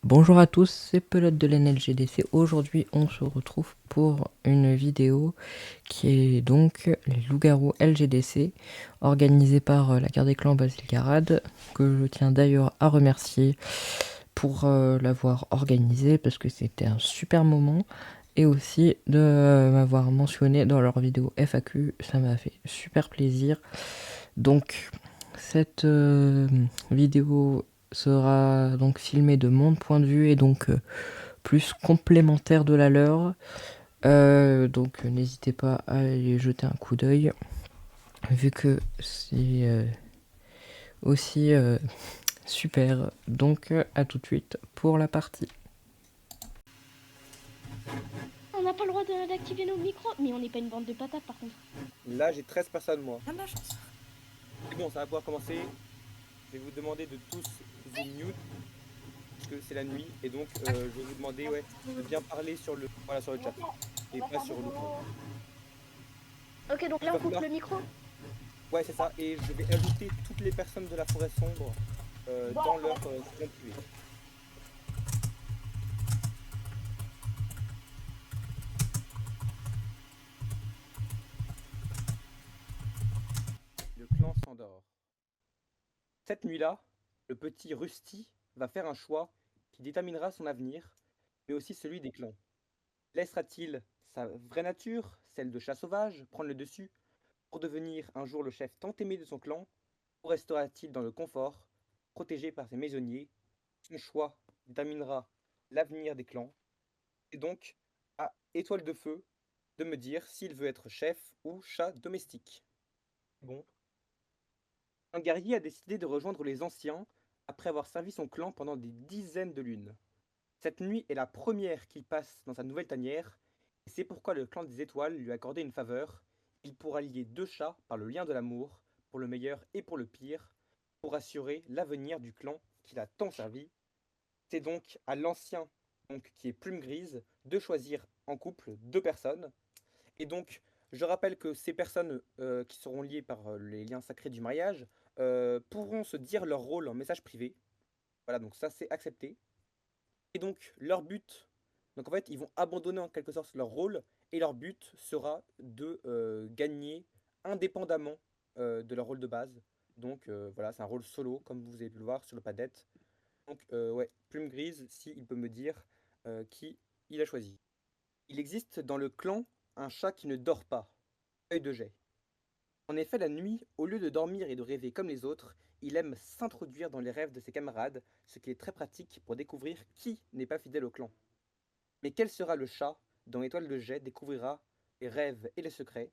Bonjour à tous, c'est Pelote de l'NLGDC. Aujourd'hui, on se retrouve pour une vidéo qui est donc les loups-garous LGDC, organisée par la Garde des Clans Basile Garade, que je tiens d'ailleurs à remercier pour l'avoir organisée parce que c'était un super moment, et aussi de m'avoir mentionné dans leur vidéo FAQ, ça m'a fait super plaisir. Donc, cette vidéo sera donc filmée de mon point de vue et donc plus complémentaire de la leur. Donc n'hésitez pas à aller jeter un coup d'œil vu que c'est aussi super. Donc à tout de suite pour la partie. On n'a pas le droit d'activer nos micros, mais on n'est pas une bande de patates par contre. Là, j'ai 13 personnes, moi. Ah, de la chance. C'est bon, ça va pouvoir commencer. Je vais vous demander de tous vous mute, parce que c'est la nuit. Et donc, je vais vous demander de bien parler voilà, sur le chat. Et pas sur l'audio. Ok, donc Il là on va coupe falloir... le micro. Ouais, c'est ça. Et je vais ajouter toutes les personnes de la forêt sombre dans leur compte privé. Le clan s'endort. Cette nuit-là, le petit Rusty va faire un choix qui déterminera son avenir, mais aussi celui des clans. Laissera-t-il sa vraie nature, celle de chat sauvage, prendre le dessus pour devenir un jour le chef tant aimé de son clan, ou restera-t-il dans le confort, protégé par ses maisonniers? Son choix déterminera l'avenir des clans, et donc à Étoile de Feu de me dire s'il veut être chef ou chat domestique. Bon, un guerrier a décidé de rejoindre les anciens après avoir servi son clan pendant des dizaines de lunes. Cette nuit est la première qu'il passe dans sa nouvelle tanière, et c'est pourquoi le clan des étoiles lui a accordé une faveur. Il pourra lier deux chats par le lien de l'amour, pour le meilleur et pour le pire, pour assurer l'avenir du clan qu'il a tant servi. C'est donc à l'ancien, donc qui est Plume Grise, de choisir en couple deux personnes. Et donc, je rappelle que ces personnes qui seront liées par les liens sacrés du mariage pourront se dire leur rôle en message privé. Voilà, donc ça c'est accepté. Et donc, leur but, donc en fait, ils vont abandonner en quelque sorte leur rôle, et leur but sera de gagner indépendamment de leur rôle de base. Donc voilà, c'est un rôle solo, comme vous avez pu le voir sur le padette. Donc ouais, Plume Grise, si il peut me dire qui il a choisi. Il existe dans le clan un chat qui ne dort pas, Œil de Jet. En effet, la nuit, au lieu de dormir et de rêver comme les autres, il aime s'introduire dans les rêves de ses camarades, ce qui est très pratique pour découvrir qui n'est pas fidèle au clan. Mais quel sera le chat dont Étoile de Jet découvrira les rêves et les secrets?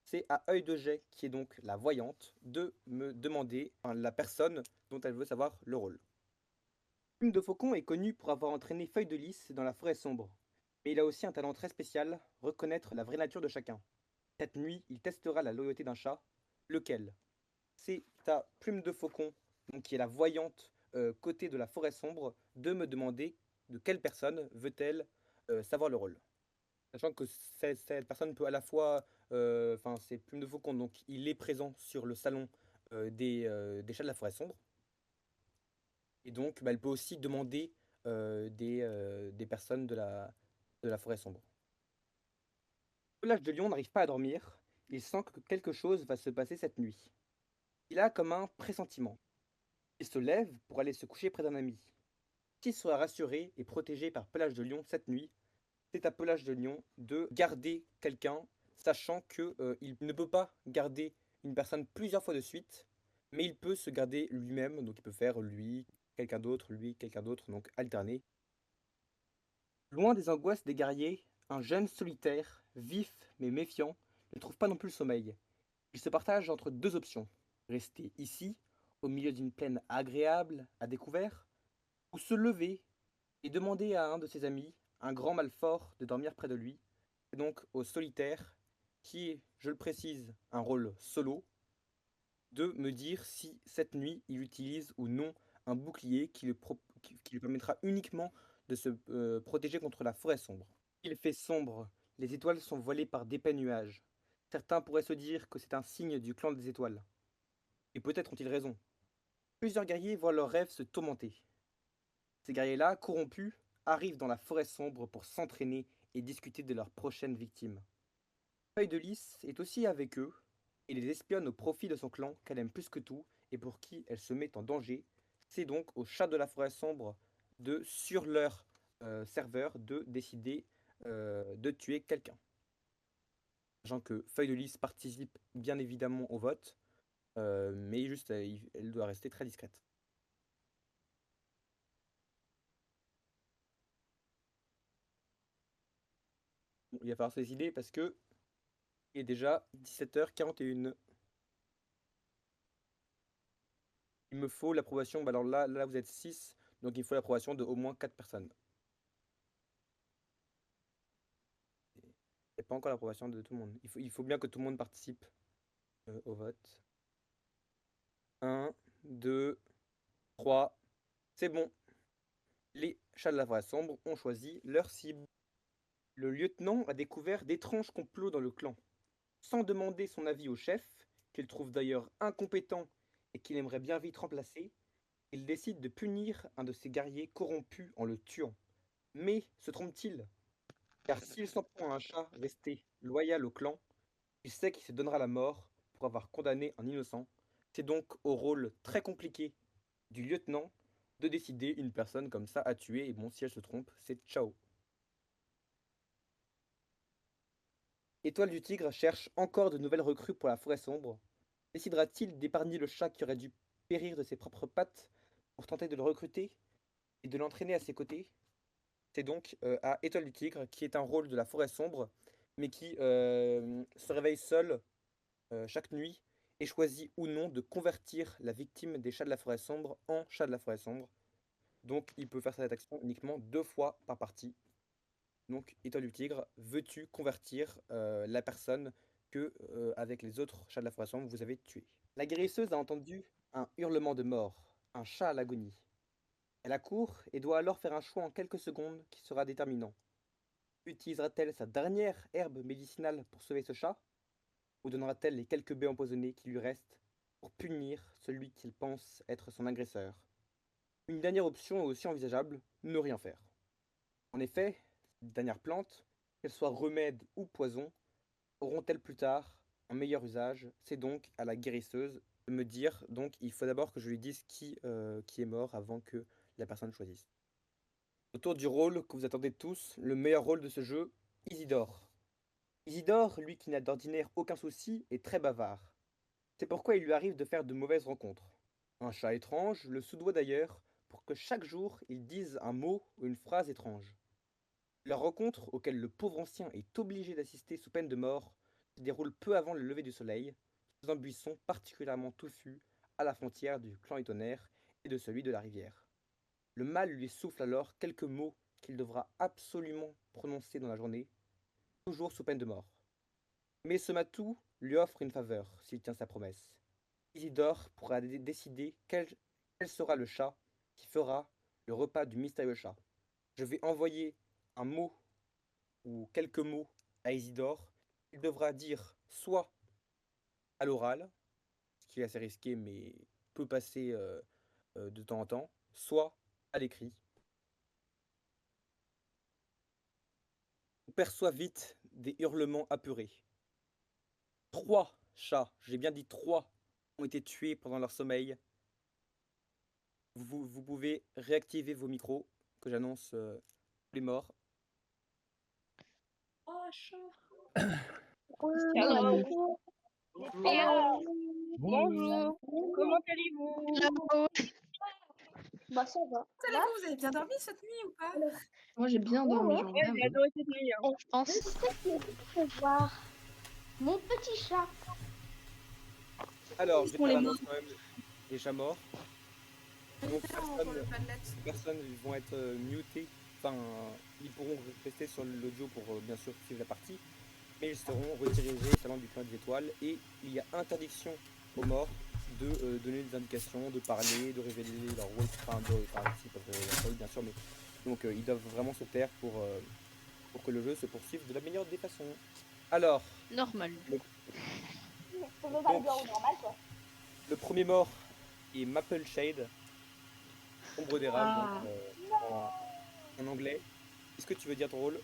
C'est à Œil de Jet, qui est donc la voyante, de me demander la personne dont elle veut savoir le rôle. Plume de Faucon est connu pour avoir entraîné Feuille de Lys dans la forêt sombre. Mais il a aussi un talent très spécial, reconnaître la vraie nature de chacun. Cette nuit, il testera la loyauté d'un chat. Lequel? C'est à Plume de Faucon, donc qui est la voyante côté de la forêt sombre, de me demander de quelle personne veut-elle savoir le rôle. Sachant que cette personne peut à la fois, enfin c'est Plume de Faucon, donc il est présent sur le salon des chats de la forêt sombre, et donc bah, elle peut aussi demander des personnes de la forêt sombre. Pelage de Lion n'arrive pas à dormir, il sent que quelque chose va se passer cette nuit. Il a comme un pressentiment. Il se lève pour aller se coucher près d'un ami. S'il sera rassuré et protégé par Pelage de Lion cette nuit, c'est à Pelage de Lion de garder quelqu'un, sachant que il ne peut pas garder une personne plusieurs fois de suite, mais il peut se garder lui-même, donc il peut faire lui, quelqu'un d'autre, donc alterner. Loin des angoisses des guerriers, un jeune solitaire, vif mais méfiant, ne trouve pas non plus le sommeil. Il se partage entre deux options: rester ici, au milieu d'une plaine agréable, à découvert, ou se lever et demander à un de ses amis, un grand malfort, de dormir près de lui. C'est donc au solitaire, qui est, je le précise, un rôle solo, de me dire si cette nuit il utilise ou non un bouclier qui lui permettra uniquement de se protéger contre la forêt sombre. Il fait sombre, les étoiles sont voilées par d'épais nuages. Certains pourraient se dire que c'est un signe du clan des étoiles. Et peut-être ont-ils raison. Plusieurs guerriers voient leurs rêves se tourmenter. Ces guerriers-là, corrompus, arrivent dans la forêt sombre pour s'entraîner et discuter de leur prochaine victime. Feuille de Lys est aussi avec eux et les espionne au profit de son clan qu'elle aime plus que tout et pour qui elle se met en danger. C'est donc au chat de la forêt sombre sur leur serveur de décider de tuer quelqu'un. Sachant que Feuille de Lys participe bien évidemment au vote, mais juste elle doit rester très discrète. Bon, il va falloir se décider parce que il est déjà 17h41. Il me faut l'approbation, bah alors là vous êtes 6, donc il faut l'approbation de au moins 4 personnes. Il n'y a pas encore l'approbation de tout le monde. Il faut bien que tout le monde participe au vote. 1, 2, 3. C'est bon. Les chats de la forêt sombre ont choisi leur cible. Le lieutenant a découvert d'étranges complots dans le clan. Sans demander son avis au chef, qu'il trouve d'ailleurs incompétent et qu'il aimerait bien vite remplacer, il décide de punir un de ses guerriers corrompus en le tuant. Mais se trompe-t-il? Car s'il s'en prend à un chat resté loyal au clan, il sait qu'il se donnera la mort pour avoir condamné un innocent. C'est donc au rôle très compliqué du lieutenant de décider une personne comme ça à tuer. Et bon, si elle se trompe, c'est ciao. Étoile du Tigre cherche encore de nouvelles recrues pour la forêt sombre. Décidera-t-il d'épargner le chat qui aurait dû périr de ses propres pattes pour tenter de le recruter et de l'entraîner à ses côtés? C'est donc à Étoile du Tigre, qui est un rôle de la forêt sombre, mais qui se réveille seul chaque nuit et choisit ou non de convertir la victime des chats de la forêt sombre en chat de la forêt sombre. Donc il peut faire cette action uniquement 2 fois par partie. Donc Étoile du Tigre, veux-tu convertir la personne que, avec les autres chats de la forêt sombre, vous avez tué? La guérisseuse a entendu un hurlement de mort, un chat à l'agonie. Elle accourt et doit alors faire un choix en quelques secondes qui sera déterminant. Utilisera-t-elle sa dernière herbe médicinale pour sauver ce chat? Ou donnera-t-elle les quelques baies empoisonnées qui lui restent pour punir celui qu'il pense être son agresseur? Une dernière option est aussi envisageable, ne rien faire. En effet, ces dernières plantes, qu'elles soient remède ou poison, auront-elles plus tard un meilleur usage? C'est donc à la guérisseuse de me dire, donc il faut d'abord que je lui dise qui est mort avant que la personne choisisse. Autour du rôle que vous attendez tous, le meilleur rôle de ce jeu, Isidore. Isidore, lui qui n'a d'ordinaire aucun souci, est très bavard. C'est pourquoi il lui arrive de faire de mauvaises rencontres. Un chat étrange le soudoie d'ailleurs pour que chaque jour il dise un mot ou une phrase étrange. La rencontre, auquel le pauvre ancien est obligé d'assister sous peine de mort, se déroule peu avant le lever du soleil, sous un buisson particulièrement touffu, à la frontière du clan Étonnerre et de celui de la rivière. Le mal lui souffle alors quelques mots qu'il devra absolument prononcer dans la journée, toujours sous peine de mort. Mais ce matou lui offre une faveur s'il tient sa promesse. Isidore pourra décider quel sera le chat qui fera le repas du mystérieux chat. Je vais envoyer un mot ou quelques mots à Isidore. Il devra dire soit à l'oral, ce qui est assez risqué mais peut passer de temps en temps, soit à l'écrit. On perçoit vite des hurlements apeurés. 3 chats, j'ai bien dit 3, ont été tués pendant leur sommeil. Vous pouvez réactiver vos micros, que j'annonce les morts. Oh, chat. Alors, Bonjour. Comment allez-vous? bah ça va. Vous avez bien dormi cette nuit ou pas? Moi j'ai bien dormi, genre Ouais, j'ai vraiment. adoré cette nuit. Hein. Je pense. Je sais voir mon petit chat. Alors, Ils je vais sont faire les l'annonce quand même des chats morts. Donc, Pour le Padlet. personnes vont être mutées. Enfin, ils pourront rester sur l'audio pour bien sûr suivre la partie. Mais ils seront redirigés au salon du clan des étoiles. Et il y a interdiction aux morts de donner des indications, de parler, de révéler leur rôle. Enfin, s'ils peuvent révéler leur rôle, bien sûr. Mais donc, ils doivent vraiment se taire pour que le jeu se poursuive de la meilleure des façons. Alors, Normal. le premier mort est Maple Shade, ombre d'érable, donc en anglais. Est-ce que tu veux dire ton rôle?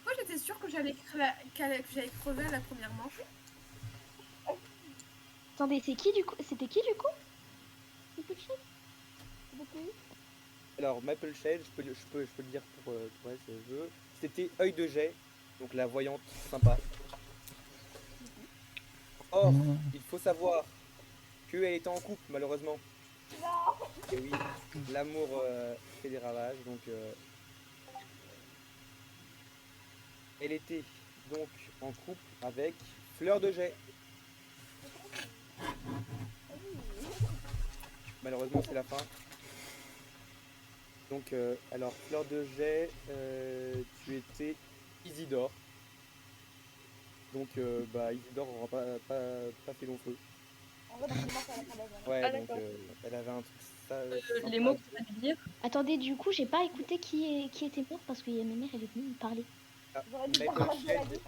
Moi, j'étais sûre que j'allais crever à la première manche. Attendez, c'est qui du coup? C'était qui du coup? Maple Shade? S'il vous plaît. Alors, Maple Shade, je peux le dire pour elle si elle veut. C'était œil de jet, donc la voyante sympa. Or, il faut savoir qu'elle était en couple, malheureusement. Et oui, l'amour fait des ravages, donc elle était donc en couple avec Fleur de Jet. Malheureusement, c'est la fin. Donc, alors, Fleur de Jet, tu étais Isidore. Donc, bah, Isidore n'aura pas fait long feu. Ouais, Ah, donc, d'accord. elle avait un truc ça. Les mots que tu as dû dire. Attendez, du coup, j'ai pas écouté qui était mort parce que ma mère elle est venue me parler. Maple Shade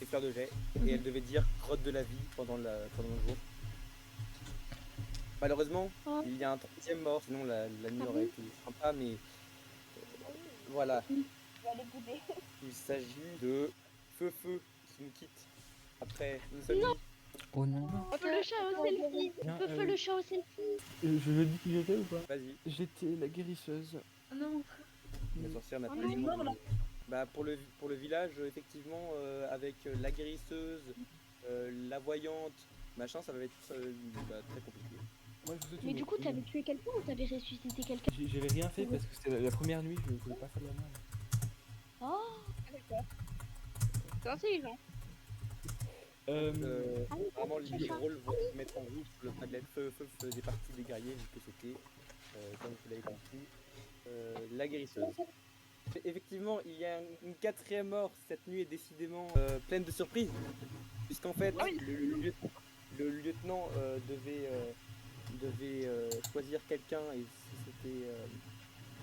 et Fleur de Jet. Et elle devait dire grotte de la vie pendant le jour. Malheureusement, Oh. il y a un troisième mort, sinon la nuit aurait été sympa, mais voilà. Il s'agit de Feu qui nous quitte après une seule nuit. Oh non. Feu le chat au selfie. Bien, Feu le chat au selfie. Je dis qui j'étais ou pas? Vas-y, J'étais la guérisseuse. Oh non. la sorcière n'a pas Elle est dit morte, là. Bah, pour le village, effectivement, avec la guérisseuse, la voyante, machin, ça va être très compliqué. Moi, je vous souhaite Mais une- du coup, une- t'avais tué quelqu'un ou t'avais ressuscité quelqu'un? J'avais rien fait parce que c'était la première nuit, je voulais pas faire de la merde. Oh. D'accord. C'est intelligent. Vraiment, les rôles vont se mettre en route sur le Padlet. Feu faisait partie des guerriers, vu que c'était, comme vous l'avez compris, la guérisseuse. Effectivement, il y a une quatrième mort. Cette nuit est décidément pleine de surprises. Puisqu'en fait, Ah oui. le lieutenant devait choisir quelqu'un et si c'était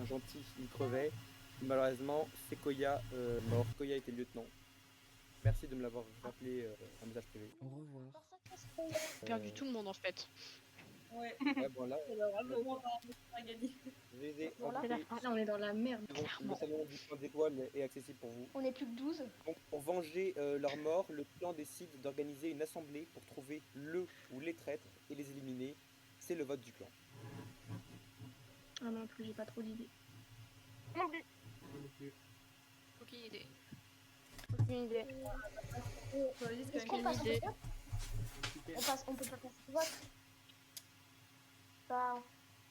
un gentil, il crevait. Malheureusement, Sequoia mort. Sequoia était lieutenant. Merci de me l'avoir rappelé un message privé. Au revoir. J'ai perdu tout le monde en fait. Ouais. Ouais, bon là, Vraiment, on va gagner. je les ai Voilà. envoyés. Là, on est dans la merde. C'est bon, le salon du point d'étoile est accessible pour vous. On est plus que 12. Donc, pour venger leur mort, le clan décide d'organiser une assemblée pour trouver le ou les traîtres et les éliminer. C'est le vote du clan. Ah non plus, j'ai pas trop d'idées. Non plus. Aucune idée. Aucune idée. Est-ce qu'on passe au idée. vote? On peut pas passer au vote. Bah,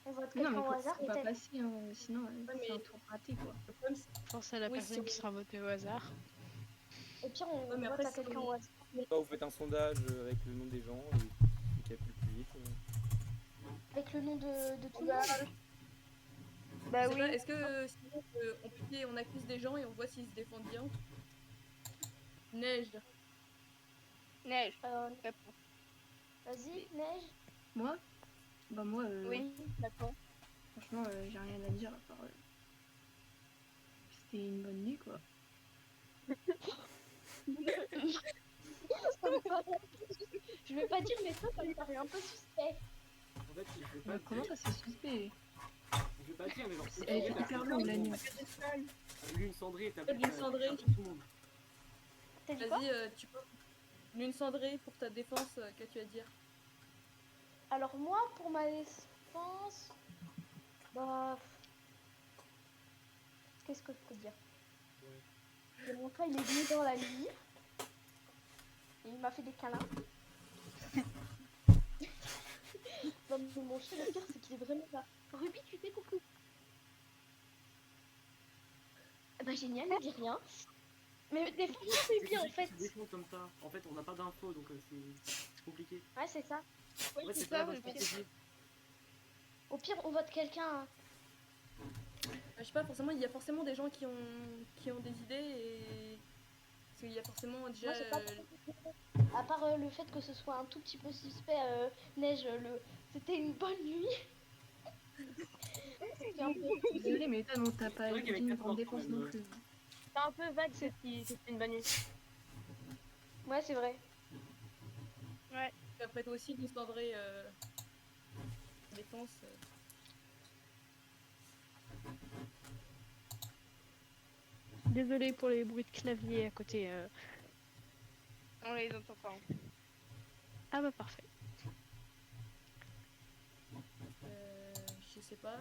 on vote Non, quelqu'un mais au hasard faut pas peut-être. passer, hein, sinon mais- c'est un tour raté quoi. Le problème, c'est Pense à la Oui, personne si qui on- sera votée au hasard. Au pire, on Ouais, mais vote après, à quelqu'un si- au hasard. Soit vous faites un sondage avec le nom des gens et celui qui appuie le plus vite. Avec le nom de tout le monde. Bah je sais oui. pas, est-ce que sinon on accuse des gens et on voit s'ils se défendent bien? Neige. Neige. Vas-y, Neige. Moi Bah moi, Oui, d'accord. franchement, j'ai rien à dire à part... C'était une bonne nuit quoi. Je vais pas dire, mais ça me paraît un peu suspect. En fait, je vais Bah, pas comment dire, ça c'est suspect? je vais pas dire, mais genre, Elle était hyper longue la nuit. Lune cendrée et t'as Lune cendrée. tout le monde. T'as dit quoi? Vas-y, tu peux. Lune cendrée pour ta défense, qu'as-tu à dire? Alors moi, pour ma défense, bah, qu'est-ce que je peux dire? Mon frère, il est venu dans la nuit. Et il m'a fait des câlins. Non, mais mon chien, le pire, c'est qu'il est vraiment là. Ruby, tu fais coucou. Bah génial, il dit rien. Mais défends-toi, Ruby, en fait. Tu défends comme ça. En fait, on n'a pas d'infos, donc c'est compliqué. Ouais, c'est ça. Ouais, c'est c'est pas ça, la le pire. stratégie. Au pire, on vote quelqu'un. Hein. Je sais pas, forcément, il y a forcément des gens qui ont des idées et. Parce qu'il y a forcément déjà. Moi, j'ai pas À part le fait que ce soit un tout petit peu suspect, Neige, c'était une bonne nuit. C'était un peu... Désolée, mais toi non, t'as pas C'est vrai qu'il y avait une quatre grande morts, défense quand même, non plus. C'est un peu vague cette qui c'était une bonne nuit. Ouais, c'est vrai. Après toi aussi, Lune cendrée défense. Désolée pour les bruits de clavier à côté. On les entend pas. Ah bah parfait. Je sais pas.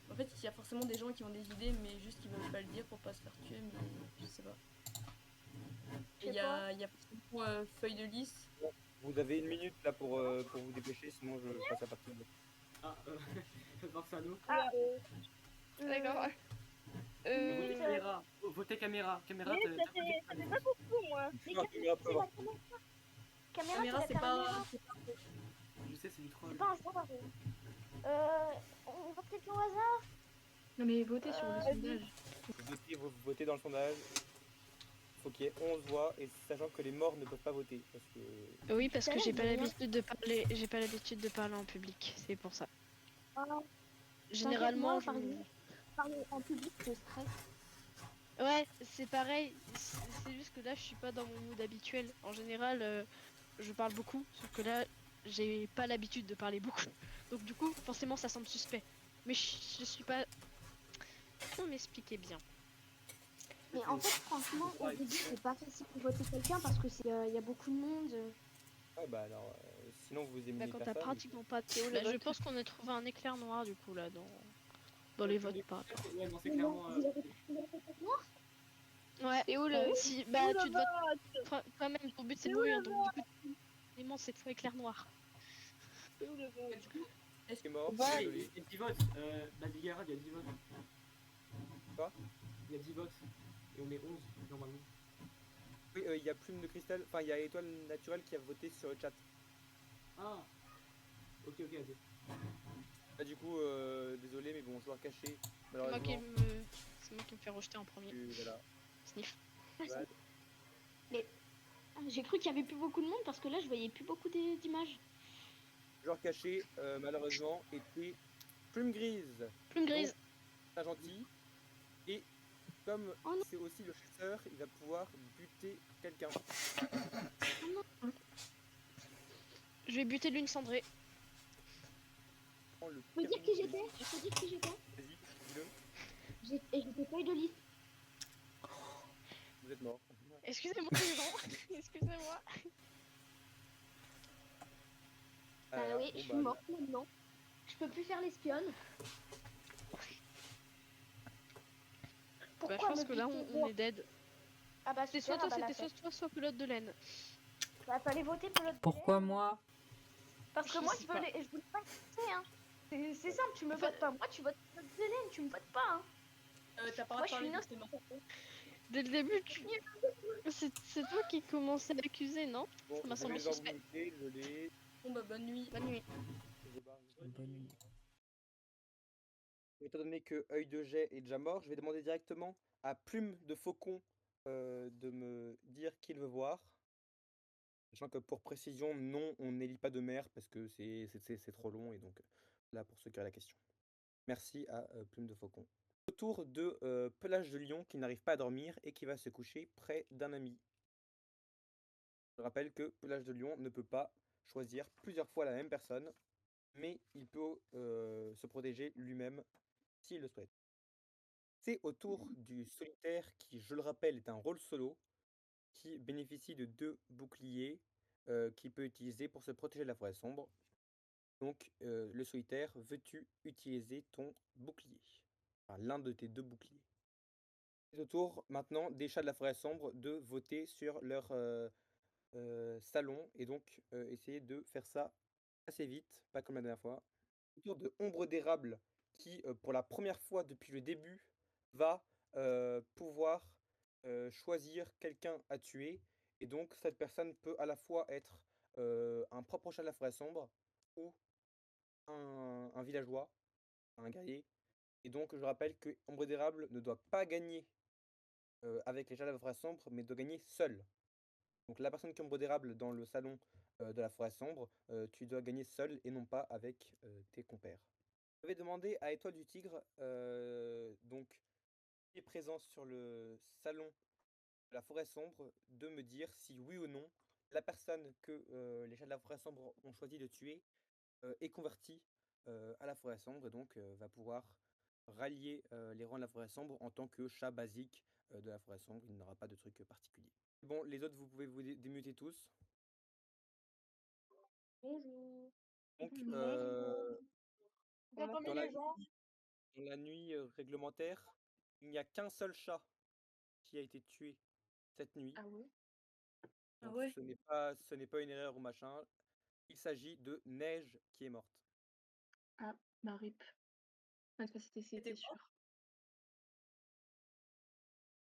En fait, il y a forcément des gens qui ont des idées, mais juste qui veulent pas le dire pour pas se faire tuer, mais je sais pas. Et il y a forcément feuille de lys. Vous avez 1 minute là pour vous dépêcher, sinon je passe à partir de... Ah, Varsano. Ah, d'accord. Votez caméra. Votez caméra. Caméra, Mais ça fait pas beaucoup, moi. Mais Non, caméra, c'est la caméra, Caméra, c'est pas. je sais, c'est du troll. c'est pas un choix. On vote quelqu'un au hasard. Non, mais votez sur le sondage. Vous votez dans le sondage. Faut qu'il y ait 11 voix, et sachant que les morts ne peuvent pas voter. Parce que... Oui, parce que j'ai pas Putain, l'habitude de parler. J'ai pas l'habitude de parler en public. C'est pour ça. Ah, Généralement, t'inquiète, moi, parler en public, je stresse. ouais, c'est pareil. C'est juste que là, je suis pas dans mon mood habituel. En général, je parle beaucoup, sauf que là, j'ai pas l'habitude de parler beaucoup. Donc du coup, forcément, ça semble suspect. Mais je suis pas. Comment m'expliquer bien? Mais en fait, franchement, au début, c'est pas facile de voter quelqu'un parce que y a beaucoup de monde. Ah bah alors, sinon vous aimez Quand t'as personne. pratiquement pas de théo, là, je pense qu'on a trouvé un éclair noir du coup là dans les votes pas. Ouais, non, c'est clairement. Ouais. C'est où le. Si, bah tu te votes quand même. Ton but c'est de mourir, donc du coup, forcément, c'est toi éclair noir. C'est où le vote? Est-ce est mort? Ouais, Désolé. il y a 10 votes. Badligara, il y a 10 votes. Quoi? Il y a 10 votes. Et on est 11 normalement. Oui, il y a Plume de Cristal, enfin il y a Étoile Naturelle qui a voté sur le chat. Ah. Ok, allez. Bah, du coup, désolé, mais bon, joueur caché, C'est moi qui malheureusement. me fait rejeter en premier. Voilà. Sniff. Mais j'ai cru qu'il y avait plus beaucoup de monde parce que là, je voyais plus beaucoup d'images. Joueur caché, malheureusement, était Plume Grise. Plume grise. Donc, pas gentil. Et comme Oh non. c'est aussi le chasseur, il va pouvoir buter quelqu'un. Je vais buter l'une cendrée. Prends le Je peux dire permis. qui j'étais? Je peux dire qui j'étais? Vas-y, dis-le. J'étais feuille de lys. Vous êtes mort. Excusez-moi les gens. Excusez-moi. Oui, je suis morte maintenant. Je peux plus faire l'espionne. Bah, je pense que là on est dead. Ah bah C'est super, soit toi, ah bah, c'était soit toi, soit pelote de laine. bah fallait voter pour l'autre. Pourquoi moi? Parce que Je moi sais je pas. voulais pas voter hein. C'est simple, tu me votes pas moi, tu votes pour l'autre Hélène, tu me votes pas hein. T'as pas Moi à je suis parler innocente. justement. Dès le début, c'est toi qui commençais à l'accuser, non? Bon, Ça m'a je semblé vais devoir suspect. vous laisser, désolé. Bon bah bonne nuit. Bonne nuit. Bonne nuit. Étant donné que Œil de Jet est déjà mort, je vais demander directement à Plume de Faucon de me dire qui il veut voir. Sachant que pour précision, non, on n'élit pas de maire parce que c'est trop long et donc là pour ceux qui ont la question. Merci à Plume de Faucon. Autour de Pelage de Lion qui n'arrive pas à dormir et qui va se coucher près d'un ami. Je rappelle que Pelage de Lion ne peut pas choisir plusieurs fois la même personne, mais il peut se protéger lui-même s'il le souhaite. C'est au tour du solitaire qui, je le rappelle, est un rôle solo qui bénéficie de 2 boucliers qu'il peut utiliser pour se protéger de la forêt sombre. Donc, le solitaire, veux-tu utiliser ton bouclier? Enfin, l'un de tes 2 boucliers. C'est au tour maintenant des chats de la forêt sombre de voter sur leur salon et donc essayer de faire ça assez vite, pas comme la dernière fois. Autour de Ombre d'érable qui, pour la première fois depuis le début, va pouvoir choisir quelqu'un à tuer. Et donc cette personne peut à la fois être un propre chat de la forêt sombre ou un villageois, un guerrier. Et donc je rappelle que Ombre d'érable ne doit pas gagner avec les chats de la forêt sombre, mais doit gagner seul. Donc la personne qui est Ombre d'érable dans le salon de la forêt sombre, tu dois gagner seul et non pas avec tes compères. Je vais demander à Étoile du Tigre, donc, qui est présent sur le salon de la forêt sombre, de me dire si oui ou non la personne que les chats de la forêt sombre ont choisi de tuer est convertie à la forêt sombre et donc va pouvoir rallier les rangs de la forêt sombre en tant que chat basique de la forêt sombre. Il n'aura pas de truc particulier. Bon, les autres, vous pouvez vous démuter tous. Bonjour. Donc, Vous entendez dans la les gens? dans la nuit réglementaire, il n'y a qu'un seul chat qui a été tué cette nuit. Ah ouais? Ah Donc ouais. ce n'est pas une erreur ou machin. Il s'agit de Neige qui est morte. Ah, bah rip. Cette fois, c'était C'était sûr.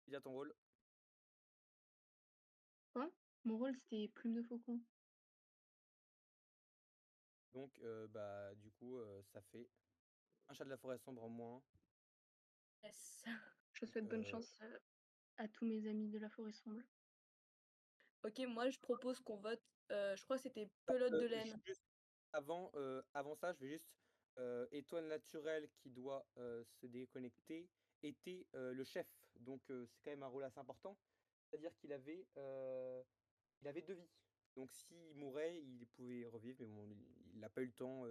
Il a ton rôle. Quoi? Mon rôle, c'était plume de faucon. Donc, bah, du coup, ça fait un chat de la forêt sombre en moins. Yes. Je souhaite bonne chance à tous mes amis de la forêt sombre. Ok, moi je propose qu'on vote. Je crois que c'était pelote de laine. Juste avant ça, je vais juste étoile naturelle qui doit se déconnecter était le chef. Donc, c'est quand même un rôle assez important. C'est-à-dire il avait 2 vies. Donc, s'il mourait, il pouvait revivre, mais bon, il n'a pas eu le temps,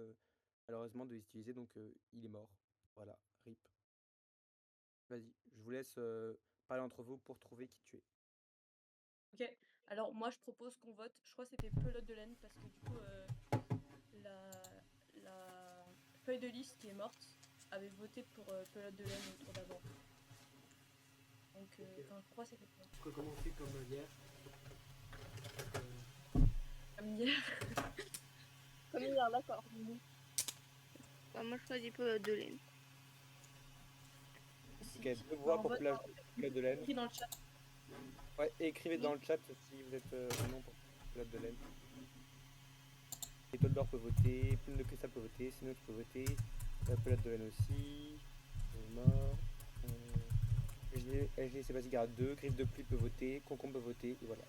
malheureusement, de les utiliser, donc il est mort. Voilà, RIP. Vas-y, je vous laisse parler entre vous pour trouver qui tuer. Ok, alors moi je propose qu'on vote. Je crois que c'était pelote de laine parce que du coup, la feuille de liste qui est morte avait voté pour pelote de laine au tour d'avant. Donc, enfin, je crois que c'était ça. On peut commencer comme hier. Comme hier. Comme hier, d'accord. Bah, moi, je choisis pelote de laine. Ok, 2 voix pour Pelote de laine. Écrit dans le chat. Ouais, et écrivez dans le chat si vous êtes non pour Pelote de laine. Étoile d'or peut voter, Plume de cristal peut voter, Sinnoh peut voter, Pelote de laine aussi. Mort. LG c'est pas cigarette 2, Griffe de pluie peut voter, Concombre peut voter, et voilà.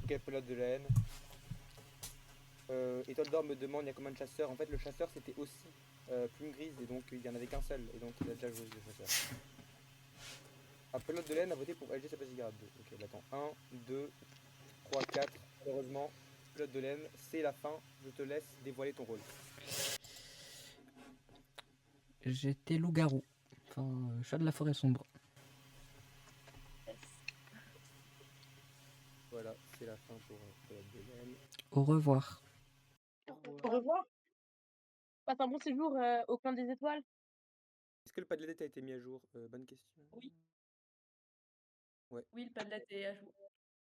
Ok, Pelote de laine. Étoile d'or me demande il y a combien de chasseurs. En fait, le chasseur c'était aussi Plume grise, et donc il n'y en avait qu'un seul, et donc il a déjà joué le chasseur. Ah, Pelote de laine a voté pour LG c'est pas cigarette 2. Ok, bah attends, 1, 2, 3, 4. Malheureusement, Pelote de laine, c'est la fin. Je te laisse dévoiler ton rôle. J'étais loup-garou. Enfin, chat de la forêt sombre. Voilà, c'est la fin pour Pelote de laine. Au revoir. Au revoir. Passe un bon séjour au coin des étoiles. Est-ce que le Padlet a été mis à jour? Bonne question. Oui. Ouais. Oui, le Padlet est à jour.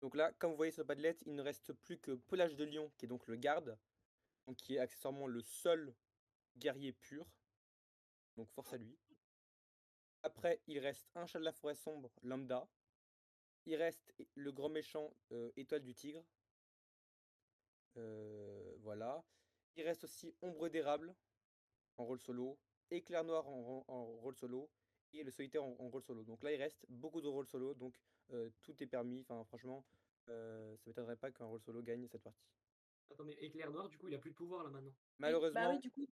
Donc là, comme vous voyez sur le Padlet, il ne reste plus que Pelage de Lion, qui est donc le garde, donc qui est accessoirement le seul guerrier pur. Donc force à lui. Après, il reste un chat de la forêt sombre, lambda. Il reste le grand méchant étoile du tigre. Voilà. Il reste aussi ombre d'érable en rôle solo, éclair noir en rôle solo, et le solitaire en rôle solo. Donc là, il reste beaucoup de rôles solo, donc tout est permis. Enfin, franchement, ça m'étonnerait pas qu'un rôle solo gagne cette partie. Attends, mais éclair noir, du coup, il a plus de pouvoir là maintenant. Malheureusement, Bah oui, du coup,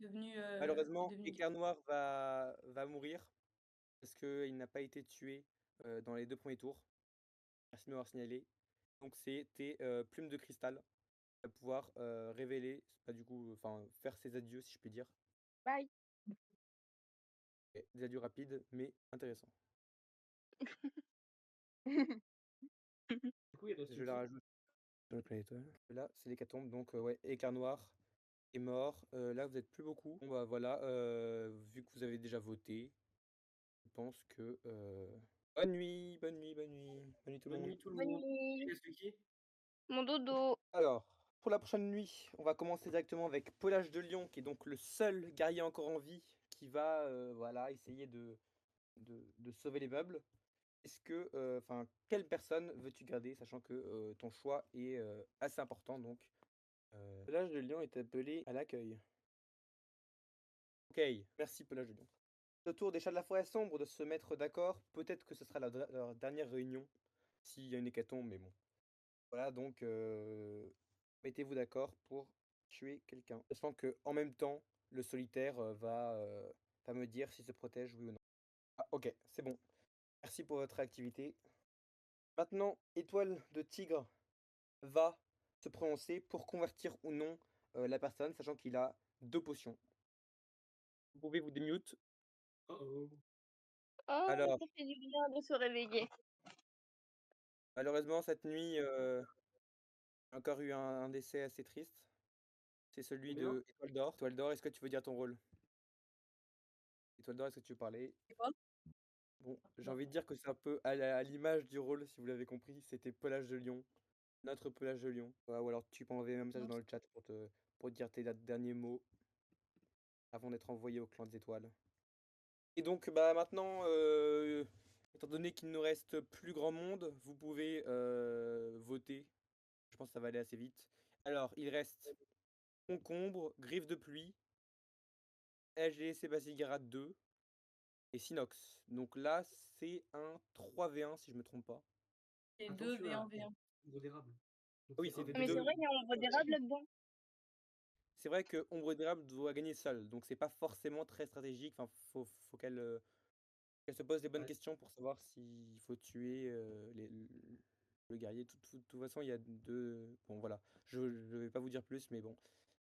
devenu. malheureusement, devenu... éclair noir va mourir parce qu'il n'a pas été tué dans les 2 premiers tours. Merci de m'avoir signalé. Donc c'était Plume de cristal va pouvoir révéler, pas du coup, enfin faire ses adieux si je puis dire. Bye. Et des adieux rapides mais intéressants. Du coup, il reste Je qui? la rajoute sur le planète. Là, c'est l'hécatombe, donc ouais, éclair noir est mort. Là, vous êtes plus beaucoup. Bon bah voilà, vu que vous avez déjà voté, je pense que bonne nuit, bonne nuit, bonne nuit, bonne nuit tout le Bonne monde. nuit tout le Bonne monde. nuit. Il reste qui? Mon dodo. Alors, pour la prochaine nuit, on va commencer directement avec Pelage de Lion, qui est donc le seul guerrier encore en vie qui va voilà, essayer de sauver les meubles. Est-ce que, enfin, quelle personne veux-tu garder, sachant que ton choix est assez important, donc. Pelage de Lion est appelé à l'accueil. Ok, merci Pelage de Lion. C'est au tour des chats de la forêt sombre de se mettre d'accord. Peut-être que ce sera leur dernière réunion, s'il y a une hécatombe, mais bon. Voilà, donc mettez-vous d'accord pour tuer quelqu'un. Sachant que en même temps, le solitaire va me dire s'il se protège, oui ou non. Ah, ok, c'est bon. Merci pour votre réactivité. Maintenant, Étoile de Tigre va se prononcer pour convertir ou non la personne, sachant qu'il a 2 potions. Vous pouvez vous démute. Oh oh. Oh, Alors. ça fait du bien de se réveiller. Malheureusement, cette nuit, encore eu un décès assez triste. C'est celui Combien? de Étoile d'Or. Étoile d'Or, est-ce que tu veux dire ton rôle? Étoile d'Or, est-ce que tu veux parler? C'est quoi? Bon, j'ai envie de dire que c'est un peu à l'image du rôle, si vous l'avez compris, c'était Pelage de Lion, notre Pelage de Lion. Ouais, ou alors tu peux envoyer un message Non, dans le chat pour dire tes derniers mots avant d'être envoyé au clan des étoiles. Et donc, bah maintenant, étant donné qu'il ne nous reste plus grand monde, vous pouvez voter. Je pense que ça va aller assez vite. Alors, il reste Concombre, Griffe de Pluie, LGDC Basiligarade 2 et Sinox. Donc là, c'est un 3v1 si je me trompe pas. c'est Attention 2 à V1 V1. Ombre d'érable. Donc Ah oui, c'est c'est Mais c'est 2. vrai, il y a un d'érable là-dedans. C'est vrai que Ombre d'érable doit gagner seule, donc c'est pas forcément très stratégique. Enfin, faut qu'elle se pose les bonnes Ouais. questions pour savoir s'il faut tuer le guerrier. De toute façon, il y a deux. Bon, voilà. Je vais pas vous dire plus, mais bon.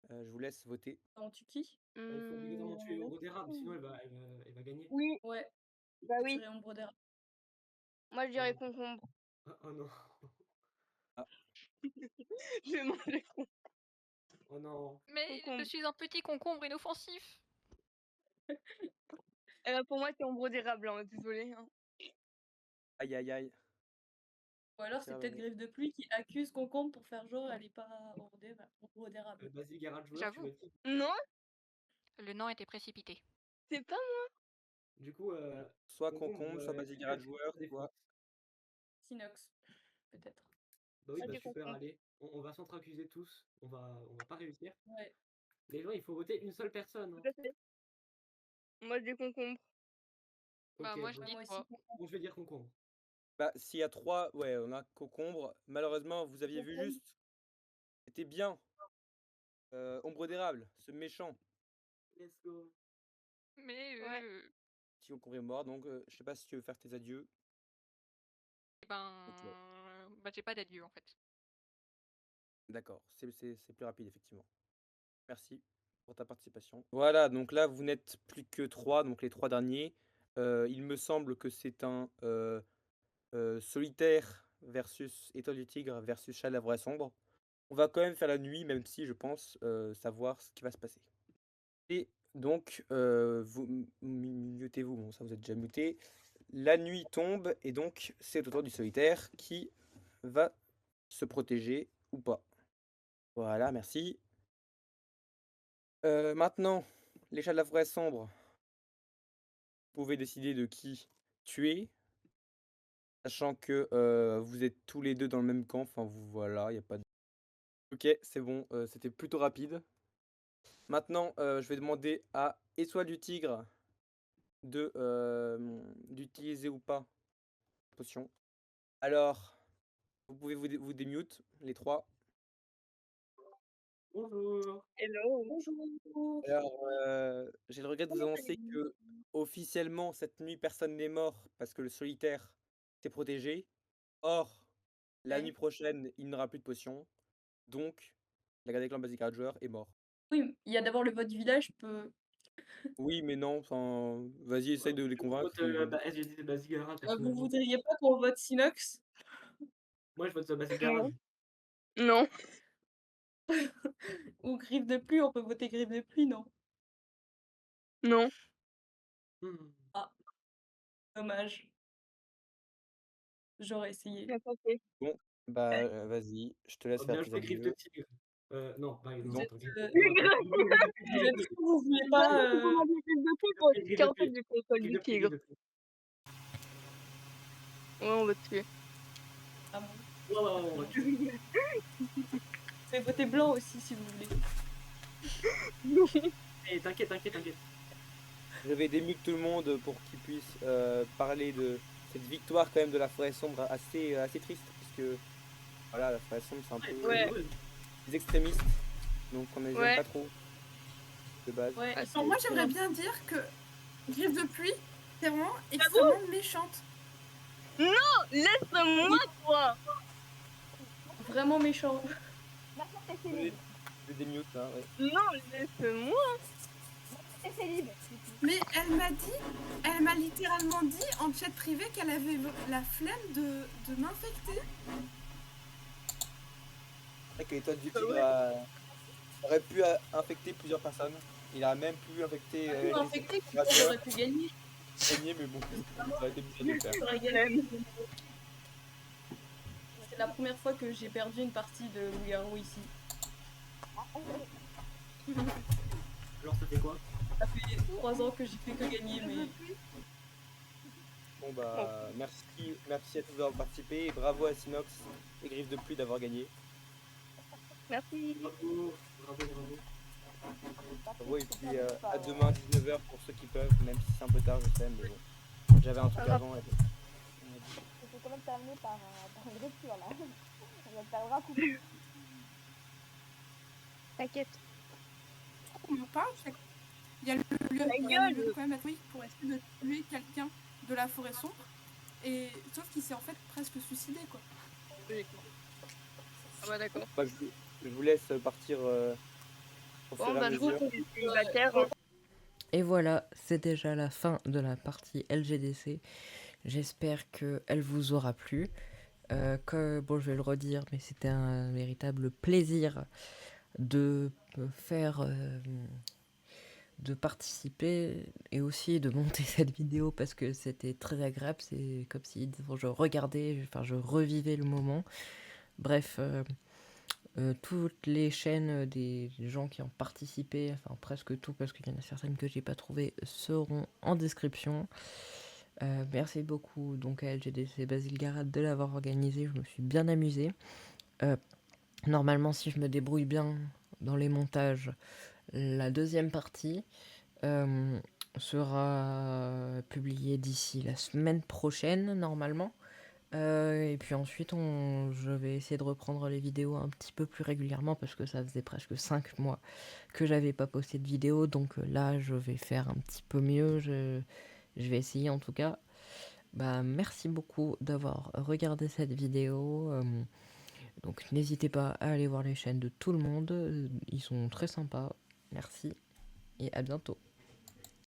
Je vous laisse voter. On tue qui? Il faut obligatoirement tuer Ombre d'érable, sinon elle va gagner. Oui, Ouais, bah oui. tirer ombre d'érable. Moi, je dirais concombre. Oh non. Je vais manger Oh non. Mais concombre. je suis un petit concombre inoffensif. Pour moi, c'est ombre d'érable, hein, désolé. Hein. Aïe aïe aïe. Ou alors c'est peut-être Griffe de Pluie qui accuse Concombre pour faire genre elle est pas ombre d'érable. Basiligarade joueur, tu J'avoue. m'as dit. Non, Le nom était précipité. c'est pas moi. Du coup, Soit Concombre, soit Basiligarade joueur, soit. Sinox, peut-être. Bah oui, Moi, bah j'ai super, concombre. allez. On va s'entre-accuser tous. On va pas réussir. Ouais. Les gens, il faut voter une seule personne. Hein. Je sais. Moi, j'ai concombre. Bah, Ok, moi, je bon, dis Moi aussi, toi. bon, je vais dire concombre. Bah, s'il y a 3, ouais, on a Concombre. Malheureusement, vous aviez vu juste. C'était bien. Ombre d'érable, ce méchant. Let's go. Mais Ouais. Si Concombre est mort, donc je sais pas si tu veux faire tes adieux. ben, bah, j'ai pas d'adieu en fait. D'accord, c'est plus rapide, effectivement. Merci pour ta participation. Voilà, donc là, vous n'êtes plus que 3, donc les 3 derniers. Il me semble que c'est un solitaire versus Étoile du Tigre versus Chat de la Vraie Sombre. On va quand même faire la nuit, même si je pense savoir ce qui va se passer. Et donc, vous mutez-vous, bon ça vous êtes déjà muté. La nuit tombe et donc c'est au tour du solitaire qui va se protéger ou pas. Voilà, merci. Maintenant, les chats de la forêt sombre, vous pouvez décider de qui tuer, sachant que vous êtes tous les deux dans le même camp. Enfin, vous voilà, il y a pas de. Ok, c'est bon, c'était plutôt rapide. Maintenant, je vais demander à Étoile du Tigre de d'utiliser ou pas la potion. Alors, vous pouvez vous démute, les 3. Bonjour. Hello. Bonjour. Alors, j'ai le regret de vous annoncer que officiellement cette nuit personne n'est mort parce que le solitaire s'est protégé. Or, la nuit prochaine, il n'aura plus de potion. Donc, la garde des clans Basic Ranger est mort. Oui, il y a d'abord le vote du village, je peux. Oui, mais non, enfin, vas-y, essaye de les convaincre. SGD Basiligarade, Vous personnellement. voudriez pas qu'on vote Sinox? Moi, je vote Basiligarade. Non. Ou Griffe de Pluie, on peut voter Griffe de Pluie, non? Non. Ah, dommage. J'aurais essayé. Bon, bah vas-y, je te laisse Oh, faire bien tes joué, Griffe de adieux. Tigre. Non, pas Vous non, êtes, pas Griffe. vous êtes sûr, vous voulez pas. Parce qu'en fait, j'ai fait Étoile du Tigre. Ouais, on va te tuer. Ah bon? Oh, Vous pouvez voter blanc aussi si vous voulez. hey, t'inquiète, t'inquiète, t'inquiète. Je vais démute tout le monde pour qu'ils puissent parler de cette victoire quand même de la forêt sombre assez triste, puisque voilà, la forêt sombre c'est un peu des extrémistes, donc on les aime pas trop de base. Ouais, Alors moi j'aimerais bien dire que Griffe de Pluie, c'est vraiment extrêmement méchante. Non, laisse-moi toi. Vraiment méchant. Je démute là, ouais. Non, laisse-moi. c'est libre. Mais elle m'a littéralement dit en chat privé qu'elle avait la flemme de m'infecter. C'est vrai que l'étoile du tigre aurait pu infecter plusieurs personnes. Il a même pu infecter Pour infecter, les j'aurais pu gagner. mais bon, ça aurait été difficile de le faire. J'aurais gagné. C'est la première fois que j'ai perdu une partie de loup-garou ici. Alors ça fait quoi? Ça fait 3 ans que j'ai fait que gagner, mais Bon bah merci à tous d'avoir participé et bravo à Sinox et Griffe de Pluie d'avoir gagné. Merci. Bravo, bravo, bravo. Bravo et puis à demain 19h pour ceux qui peuvent, même si c'est un peu tard je sais, mais bon. J'avais un truc avant. C'est quand même terminé par une rupture là. On va te faire un coup. T'inquiète. On me parle, il y a le lieu quand même à Twig pour essayer de tuer quelqu'un de la forêt sombre. Et sauf qu'il s'est en fait presque suicidé quoi. Ah bah d'accord. Bah, je vous laisse partir au fur Bon et à bah je vous mesure. trouve célibataire. Et voilà, c'est déjà la fin de la partie LGDC. J'espère qu'elle vous aura plu. Bon, je vais le redire, mais c'était un véritable plaisir de faire, de participer et aussi de monter cette vidéo parce que c'était très agréable. C'est comme si je regardais, enfin je revivais le moment. Bref, toutes les chaînes des gens qui ont participé, enfin presque tout parce qu'il y en a certaines que j'ai pas trouvées, seront en description. Merci beaucoup donc à LGDC Basile Garade de l'avoir organisé, je me suis bien amusée. Normalement si je me débrouille bien dans les montages, la deuxième partie sera publiée d'ici la semaine prochaine normalement. Et puis ensuite je vais essayer de reprendre les vidéos un petit peu plus régulièrement parce que ça faisait presque 5 mois que j'avais pas posté de vidéo, donc là je vais faire un petit peu mieux, je vais essayer en tout cas. Bah merci beaucoup d'avoir regardé cette vidéo, donc n'hésitez pas à aller voir les chaînes de tout le monde, ils sont très sympas. Merci et à bientôt.